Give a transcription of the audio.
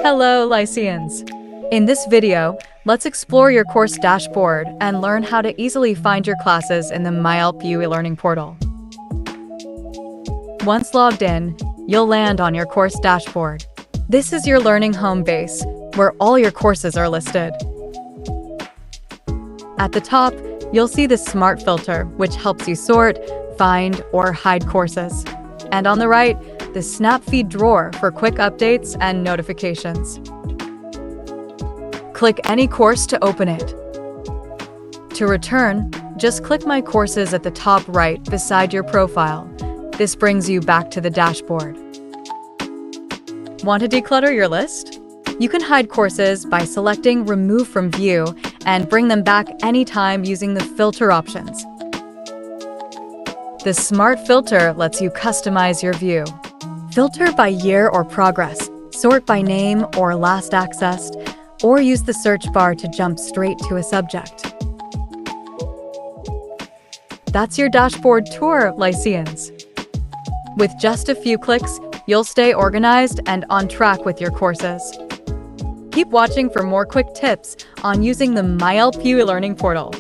Hello, Lyceans! In this video, let's explore your course dashboard and learn how to easily find your classes in the myLPU eLearning portal. Once logged in, you'll land on your course dashboard. This is your learning home base, where all your courses are listed. At the top, you'll see the Smart Filter, which helps you sort, find, or hide courses. And on the right, the Snapfeed drawer for quick updates and notifications. Click any course to open it. To return, just click My Courses at the top right beside your profile. This brings you back to the dashboard. Want to declutter your list? You can hide courses by selecting Remove from View and bring them back anytime using the filter options. The Smart Filter lets you customize your view. Filter by year or progress, sort by name or last accessed, or use the search bar to jump straight to a subject. That's your dashboard tour, Lyceans. With just a few clicks, you'll stay organized and on track with your courses. Keep watching for more quick tips on using the myLPU eLearning portal.